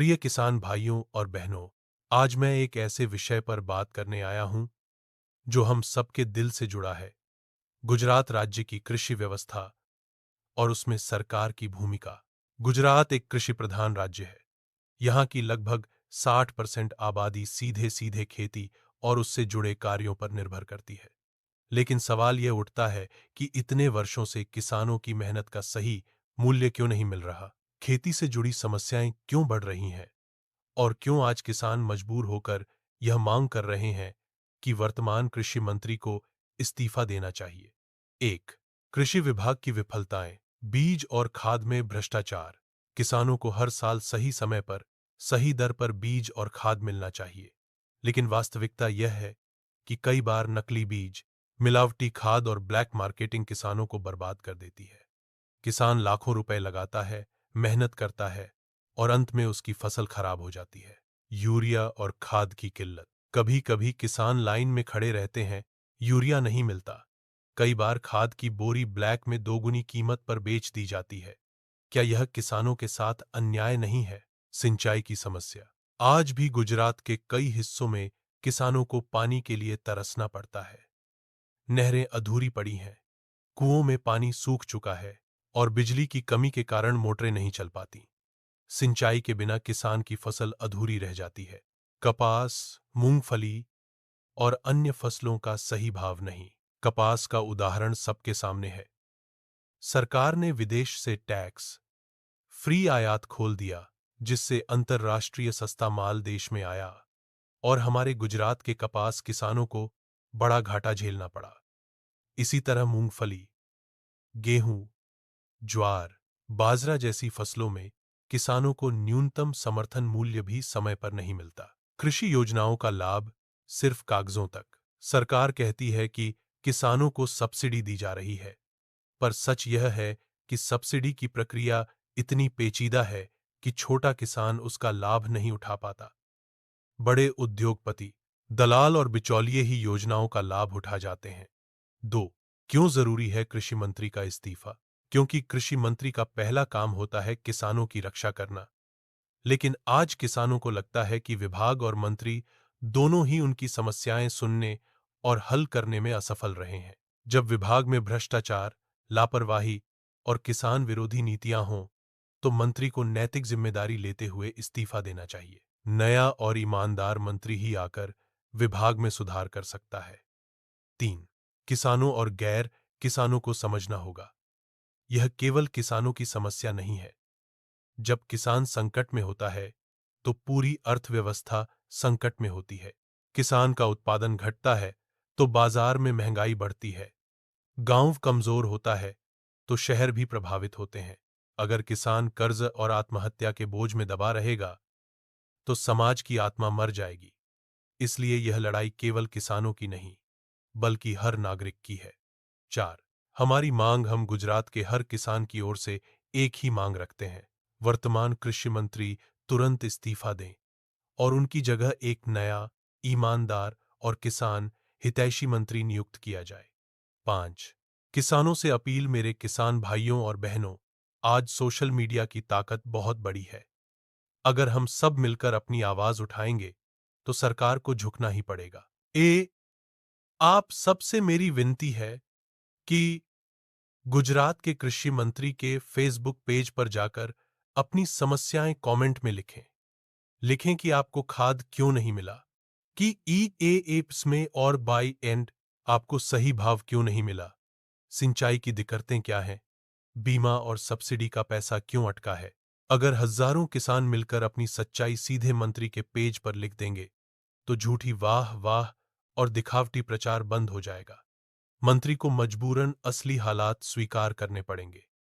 प्रिय किसान भाइयों और बहनों, आज मैं एक ऐसे विषय पर बात करने आया हूं जो हम सबके दिल से जुड़ा है। गुजरात राज्य की कृषि व्यवस्था और उसमें सरकार की भूमिका। गुजरात एक कृषि प्रधान राज्य है। यहाँ की लगभग 60% आबादी सीधे सीधे खेती और उससे जुड़े कार्यों पर निर्भर करती है। लेकिन सवाल यह उठता है कि इतने वर्षों से किसानों की मेहनत का सही मूल्य क्यों नहीं मिल रहा? खेती से जुड़ी समस्याएं क्यों बढ़ रही हैं? और क्यों आज किसान मजबूर होकर यह मांग कर रहे हैं कि वर्तमान कृषि मंत्री को इस्तीफा देना चाहिए? एक, कृषि विभाग की विफलताएं। बीज और खाद में भ्रष्टाचार। किसानों को हर साल सही समय पर सही दर पर बीज और खाद मिलना चाहिए, लेकिन वास्तविकता यह है कि कई बार नकली बीज, मिलावटी खाद और ब्लैक मार्केटिंग किसानों को बर्बाद कर देती है। किसान लाखों रुपए लगाता है, मेहनत करता है और अंत में उसकी फसल खराब हो जाती है। यूरिया और खाद की किल्लत। कभी कभी किसान लाइन में खड़े रहते हैं, यूरिया नहीं मिलता। कई बार खाद की बोरी ब्लैक में दोगुनी कीमत पर बेच दी जाती है। क्या यह किसानों के साथ अन्याय नहीं है? सिंचाई की समस्या। आज भी गुजरात के कई हिस्सों में किसानों को पानी के लिए तरसना पड़ता है। नहरें अधूरी पड़ी हैं, कुओं में पानी सूख चुका है और बिजली की कमी के कारण मोटरें नहीं चल पाती। सिंचाई के बिना किसान की फसल अधूरी रह जाती है। कपास, मूंगफली और अन्य फसलों का सही भाव नहीं। कपास का उदाहरण सबके सामने है। सरकार ने विदेश से टैक्स फ्री आयात खोल दिया, जिससे अंतर्राष्ट्रीय सस्ता माल देश में आया और हमारे गुजरात के कपास किसानों को बड़ा घाटा झेलना पड़ा। इसी तरह मूंगफली, गेहूं, ज्वार, बाजरा जैसी फसलों में किसानों को न्यूनतम समर्थन मूल्य भी समय पर नहीं मिलता। कृषि योजनाओं का लाभ सिर्फ कागजों तक। सरकार कहती है कि किसानों को सब्सिडी दी जा रही है, पर सच यह है कि सब्सिडी की प्रक्रिया इतनी पेचीदा है कि छोटा किसान उसका लाभ नहीं उठा पाता। बड़े उद्योगपति, दलाल और बिचौलिए ही योजनाओं का लाभ उठा जाते हैं। 2. क्यों जरूरी है कृषि मंत्री का इस्तीफा? क्योंकि कृषि मंत्री का पहला काम होता है किसानों की रक्षा करना। लेकिन आज किसानों को लगता है कि विभाग और मंत्री दोनों ही उनकी समस्याएं सुनने और हल करने में असफल रहे हैं। जब विभाग में भ्रष्टाचार, लापरवाही और किसान विरोधी नीतियां हों, तो मंत्री को नैतिक जिम्मेदारी लेते हुए इस्तीफा देना चाहिए। नया और ईमानदार मंत्री ही आकर विभाग में सुधार कर सकता है। 3. किसानों और गैर किसानों को समझना होगा। यह केवल किसानों की समस्या नहीं है। जब किसान संकट में होता है, तो पूरी अर्थव्यवस्था संकट में होती है। किसान का उत्पादन घटता है, तो बाजार में महंगाई बढ़ती है। गांव कमजोर होता है, तो शहर भी प्रभावित होते हैं। अगर किसान कर्ज और आत्महत्या के बोझ में दबा रहेगा, तो समाज की आत्मा मर जाएगी। इसलिए यह लड़ाई केवल किसानों की नहीं, बल्कि हर नागरिक की है। 4. हमारी मांग। हम गुजरात के हर किसान की ओर से एक ही मांग रखते हैं। वर्तमान कृषि मंत्री तुरंत इस्तीफा दें और उनकी जगह एक नया, ईमानदार और किसान हितैषी मंत्री नियुक्त किया जाए। 5. किसानों से अपील। मेरे किसान भाइयों और बहनों, आज सोशल मीडिया की ताकत बहुत बड़ी है। अगर हम सब मिलकर अपनी आवाज उठाएंगे, तो सरकार को झुकना ही पड़ेगा। आप सबसे मेरी विनती है कि गुजरात के कृषि मंत्री के फेसबुक पेज पर जाकर अपनी समस्याएं कमेंट में लिखें। लिखें कि आपको खाद क्यों नहीं मिला, कि ईएएप्स में और बाई एंड आपको सही भाव क्यों नहीं मिला, सिंचाई की दिक्कतें क्या हैं, बीमा और सब्सिडी का पैसा क्यों अटका है। अगर हजारों किसान मिलकर अपनी सच्चाई सीधे मंत्री के पेज पर लिख देंगे, तो झूठी वाह वाह और दिखावटी प्रचार बंद हो जाएगा। मंत्री को मजबूरन असली हालात स्वीकार करने पड़ेंगे।